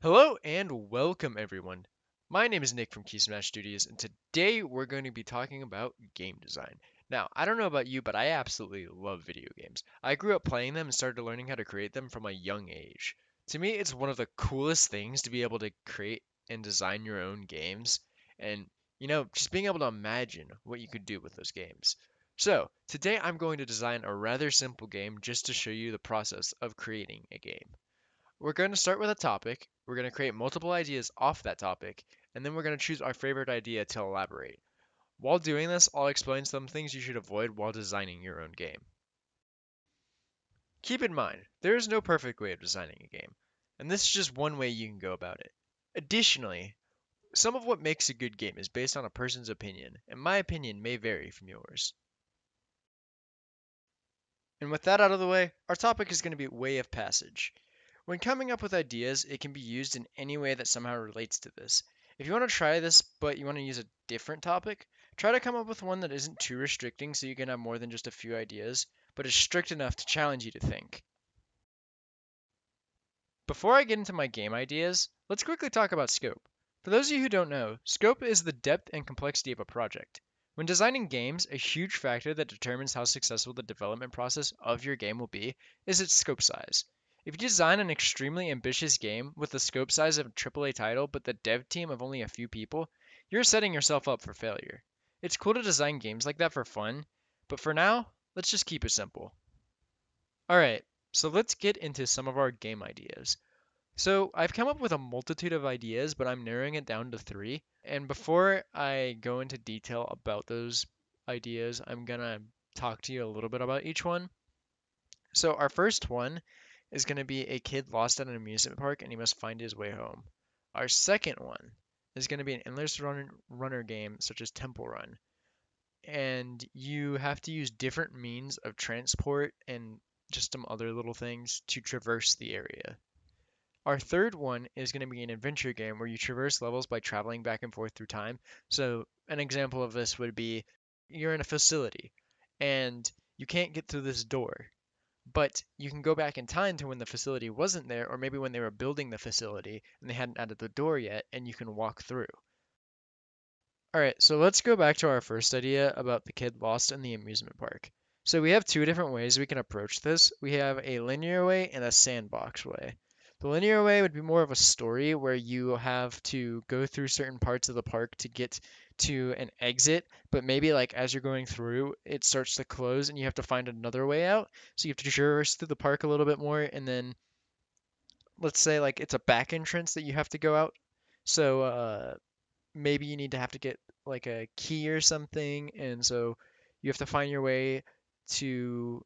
Hello and welcome everyone. My name is Nick from KeySmash Studios, and today we're going to be talking about game design. Now, I don't know about you, but I absolutely love video games. I grew up playing them and started learning how to create them from a young age. To me, it's one of the coolest things to be able to create and design your own games, and just being able to imagine what you could do with those games. So, today I'm going to design a rather simple game just to show you the process of creating a game. We're going to start with a topic, we're going to create multiple ideas off that topic, and then we're going to choose our favorite idea to elaborate. While doing this, I'll explain some things you should avoid while designing your own game. Keep in mind, there is no perfect way of designing a game, and this is just one way you can go about it. Additionally, some of what makes a good game is based on a person's opinion, and my opinion may vary from yours. And with that out of the way, our topic is going to be way of passage. When coming up with ideas, it can be used in any way that somehow relates to this. If you want to try this, but you want to use a different topic, try to come up with one that isn't too restricting so you can have more than just a few ideas, but is strict enough to challenge you to think. Before I get into my game ideas, let's quickly talk about scope. For those of you who don't know, scope is the depth and complexity of a project. When designing games, a huge factor that determines how successful the development process of your game will be is its scope size. If you design an extremely ambitious game with the scope size of a AAA title but the dev team of only a few people, you're setting yourself up for failure. It's cool to design games like that for fun, but for now, let's just keep it simple. Alright, so let's get into some of our game ideas. So I've come up with a multitude of ideas, but I'm narrowing it down to three. And before I go into detail about those ideas, I'm gonna talk to you a little bit about each one. So our first one is gonna be a kid lost at an amusement park and he must find his way home. Our second one is gonna be an endless runner game such as Temple Run. And you have to use different means of transport and just some other little things to traverse the area. Our third one is going to be an adventure game where you traverse levels by traveling back and forth through time. So, an example of this would be you're in a facility and you can't get through this door, but you can go back in time to when the facility wasn't there, or maybe when they were building the facility and they hadn't added the door yet, and you can walk through. All right, so let's go back to our first idea about the kid lost in the amusement park. So we have two different ways we can approach this. We have a linear way and a sandbox way. The linear way would be more of a story where you have to go through certain parts of the park to get to an exit, but maybe like as you're going through, it starts to close and you have to find another way out. So you have to traverse through the park a little bit more, and then let's say like it's a back entrance that you have to go out. So maybe you need to have to get like a key or something, and so you have to find your way to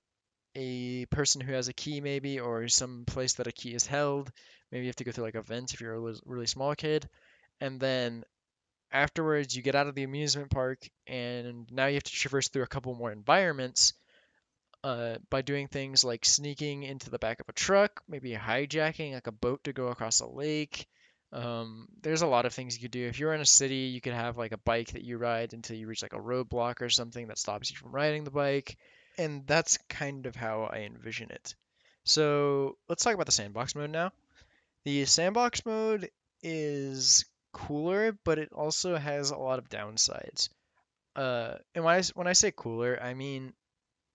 a person who has a key maybe, or some place that a key is held. Maybe you have to go through like a vent if you're a really small kid, and then afterwards you get out of the amusement park and now you have to traverse through a couple more environments by doing things like sneaking into the back of a truck, maybe hijacking like a boat to go across a lake. There's a lot of things you could do. If you're in a city, you could have like a bike that you ride until you reach like a roadblock or something that stops you from riding the bike. And that's kind of how I envision it. So let's talk about the sandbox mode now. The sandbox mode is cooler, but it also has a lot of downsides. And when I say cooler, I mean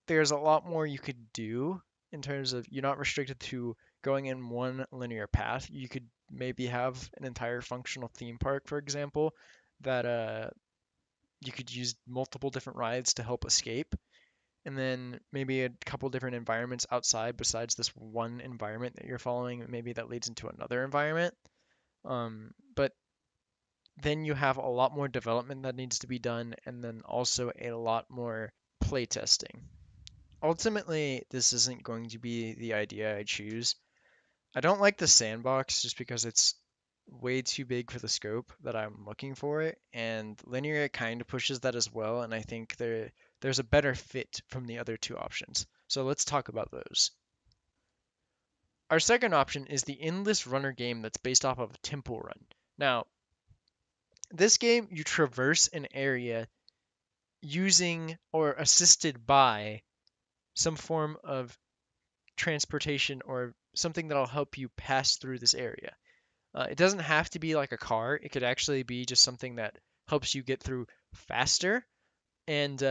there's a lot more you could do in terms of you're not restricted to going in one linear path. You could maybe have an entire functional theme park, for example, that you could use multiple different rides to help escape, and then maybe a couple different environments outside besides this one environment that you're following, maybe that leads into another environment. But then you have a lot more development that needs to be done, and then also a lot more playtesting. Ultimately, this isn't going to be the idea I choose. I don't like the sandbox just because it's way too big for the scope that I'm looking for it, and linear kind of pushes that as well, and I think there's a better fit from the other two options. So let's talk about those. Our second option is the endless runner game that's based off of Temple Run. Now, this game you traverse an area using or assisted by some form of transportation or something that'll help you pass through this area. It doesn't have to be like a car. It could actually be just something that helps you get through faster. And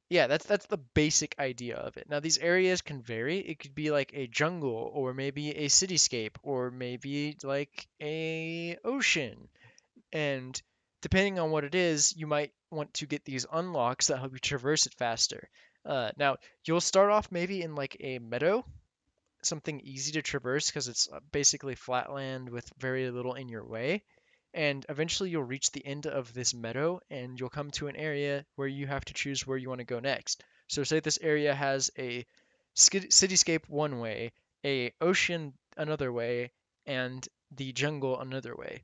yeah, that's the basic idea of it. Now these areas can vary. It could be like a jungle, or maybe a cityscape, or maybe like a ocean. And depending on what it is, you might want to get these unlocks that help you traverse it faster. Now you'll start off maybe in like a meadow, something easy to traverse because it's basically flat land with very little in your way. And eventually you'll reach the end of this meadow and you'll come to an area where you have to choose where you want to go next. So say this area has a cityscape one way, a ocean another way, and the jungle another way.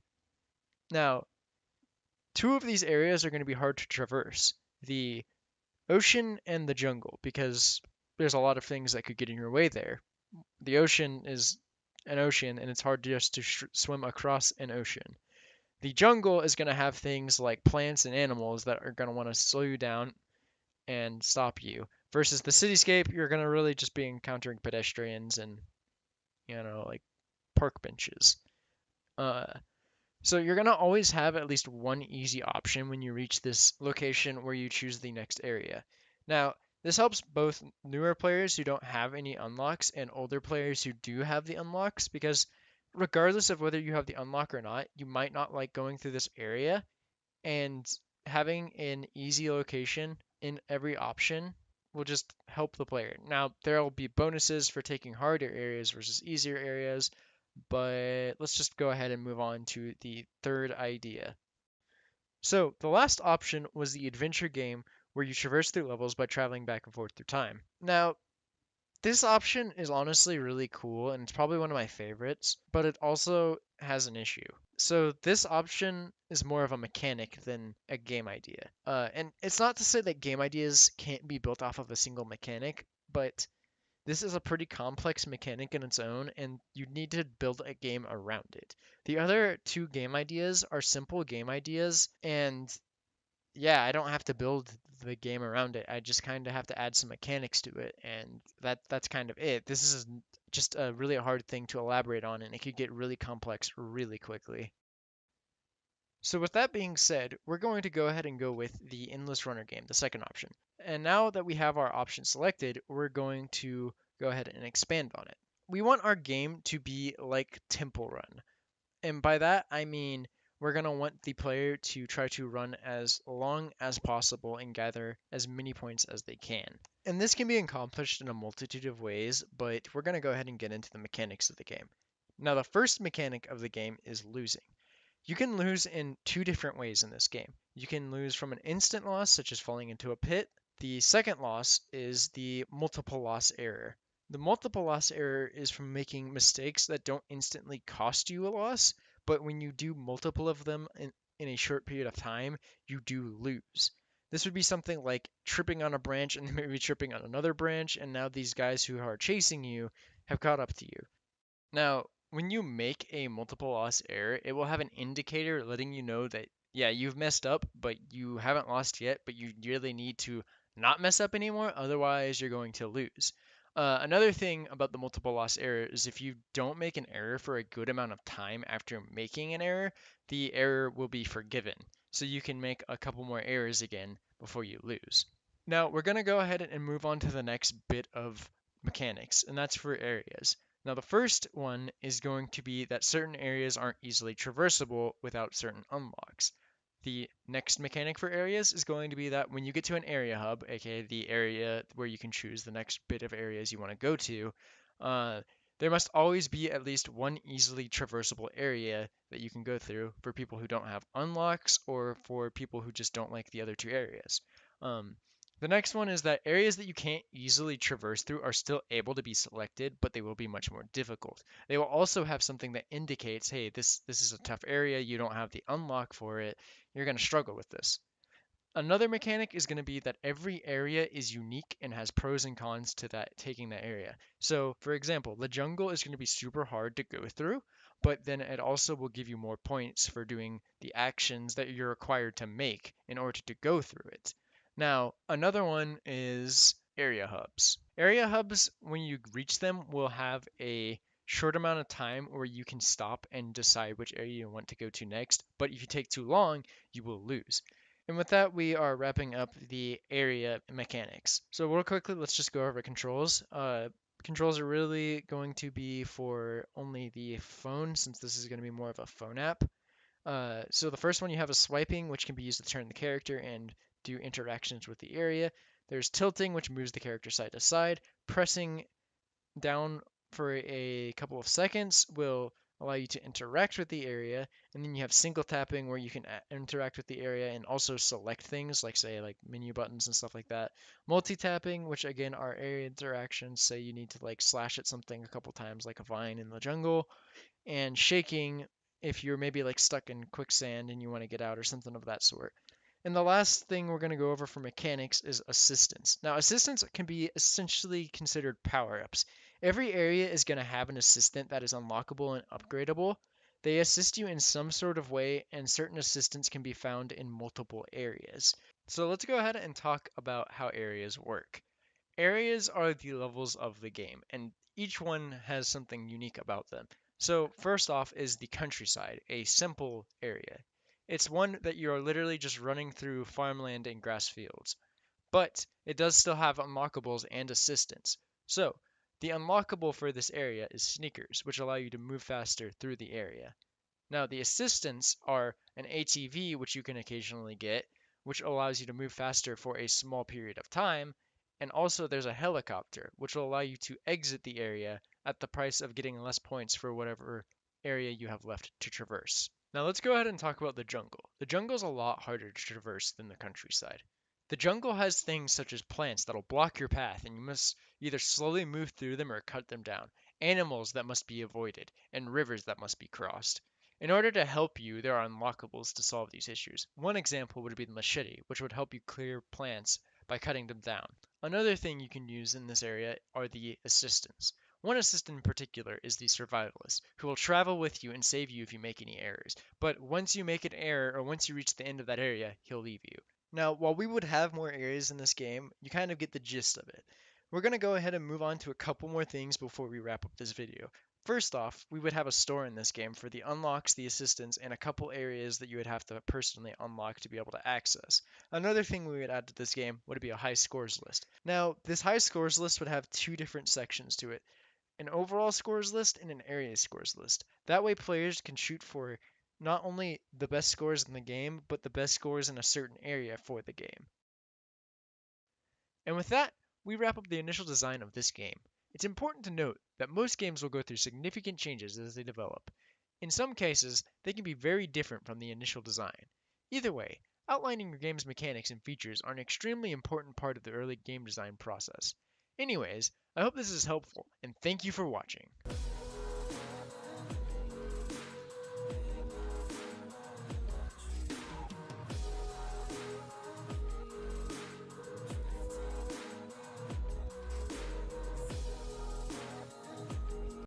Now, two of these areas are going to be hard to traverse. The ocean and the jungle, because there's a lot of things that could get in your way there. The ocean is an ocean, and it's hard just to swim across an ocean. The jungle is going to have things like plants and animals that are going to want to slow you down and stop you. Versus the cityscape, you're going to really just be encountering pedestrians and, like park benches. Uh, so you're going to always have at least one easy option when you reach this location where you choose the next area. Now, this helps both newer players who don't have any unlocks and older players who do have the unlocks because regardless of whether you have the unlock or not, you might not like going through this area, and having an easy location in every option will just help the player. Now, there will be bonuses for taking harder areas versus easier areas, but let's just go ahead and move on to the third idea. So, the last option was the adventure game where you traverse through levels by traveling back and forth through time. Now, this option is honestly really cool and it's probably one of my favorites, but it also has an issue. So this option is more of a mechanic than a game idea. And it's not to say that game ideas can't be built off of a single mechanic, but this is a pretty complex mechanic in its own, and you need to build a game around it. The other two game ideas are simple game ideas, and yeah, I don't have to build the game around it. I just kind of have to add some mechanics to it, and that's kind of it. This is just a really hard thing to elaborate on, and it could get really complex really quickly. So with that being said, we're going to go ahead and go with the Endless Runner game, the second option. And now that we have our option selected, we're going to go ahead and expand on it. We want our game to be like Temple Run. And by that, I mean we're going to want the player to try to run as long as possible and gather as many points as they can. And this can be accomplished in a multitude of ways, but we're going to go ahead and get into the mechanics of the game. Now, the first mechanic of the game is losing. You can lose in two different ways in this game. You can lose from an instant loss, such as falling into a pit. The second loss is the multiple loss error. The multiple loss error is from making mistakes that don't instantly cost you a loss, but when you do multiple of them in a short period of time, you do lose. This would be something like tripping on a branch and then maybe tripping on another branch, and now these guys who are chasing you have caught up to you. Now, when you make a multiple loss error, it will have an indicator letting you know that, yeah, you've messed up, but you haven't lost yet, but you really need to not mess up anymore, otherwise you're going to lose. Another thing about the multiple loss error is if you don't make an error for a good amount of time after making an error, the error will be forgiven. So you can make a couple more errors again before you lose. Now, we're going to go ahead and move on to the next bit of mechanics, and that's for areas. Now, the first one is going to be that certain areas aren't easily traversable without certain unlocks. The next mechanic for areas is going to be that when you get to an area hub, aka the area where you can choose the next bit of areas you want to go to, uh, there must always be at least one easily traversable area that you can go through for people who don't have unlocks or for people who just don't like the other two areas. Um, the next one is that areas that you can't easily traverse through are still able to be selected, but they will be much more difficult. They will also have something that indicates, hey, this is a tough area, you don't have the unlock for it, you're going to struggle with this. Another mechanic is going to be that every area is unique and has pros and cons to that taking that area. So, for example, the jungle is going to be super hard to go through, but then it also will give you more points for doing the actions that you're required to make in order to go through it. Now, another one is area hubs. Area hubs, when you reach them, will have a short amount of time where you can stop and decide which area you want to go to next, but if you take too long, you will lose. And with that, we are wrapping up the area mechanics. So real quickly, let's just go over controls. Controls are really going to be for only the phone, since this is going to be more of a phone app. So the first one you have is swiping, which can be used to turn the character and do interactions with the area. There's tilting, which moves the character side to side. Pressing down for a couple of seconds will allow you to interact with the area. And then you have single tapping, where you can interact with the area and also select things like, say, like menu buttons and stuff like that. Multi-tapping, which again are area interactions. Say you need to like slash at something a couple times, like a vine in the jungle. And shaking, if you're maybe like stuck in quicksand and you want to get out or something of that sort. And the last thing we're going to go over for mechanics is assistance. Now, assistance can be essentially considered power-ups. Every area is going to have an assistant that is unlockable and upgradable. They assist you in some sort of way, and certain assistants can be found in multiple areas. So let's go ahead and talk about how areas work. Areas are the levels of the game, and each one has something unique about them. So, first off is the countryside, a simple area. It's one that you're literally just running through farmland and grass fields, but it does still have unlockables and assistance. So, the unlockable for this area is sneakers, which allow you to move faster through the area. Now, the assistants are an ATV, which you can occasionally get, which allows you to move faster for a small period of time. And also, there's a helicopter, which will allow you to exit the area at the price of getting less points for whatever area you have left to traverse. Now, let's go ahead and talk about the jungle. The jungle is a lot harder to traverse than the countryside. The jungle has things such as plants that'll block your path, and you must either slowly move through them or cut them down, animals that must be avoided, and rivers that must be crossed. In order to help you, there are unlockables to solve these issues. One example would be the machete, which would help you clear plants by cutting them down. Another thing you can use in this area are the assistants. One assistant in particular is the survivalist, who will travel with you and save you if you make any errors. But once you make an error, or once you reach the end of that area, he'll leave you. Now, while we would have more areas in this game, you kind of get the gist of it. We're going to go ahead and move on to a couple more things before we wrap up this video. First off, we would have a store in this game for the unlocks, the assistants, and a couple areas that you would have to personally unlock to be able to access. Another thing we would add to this game would be a high scores list. Now, this high scores list would have two different sections to it: an overall scores list and an area scores list. That way, players can shoot for not only the best scores in the game, but the best scores in a certain area for the game. And with that, we wrap up the initial design of this game. It's important to note that most games will go through significant changes as they develop. In some cases, they can be very different from the initial design. Either way, outlining your game's mechanics and features are an extremely important part of the early game design process. Anyways, I hope this is helpful, and thank you for watching.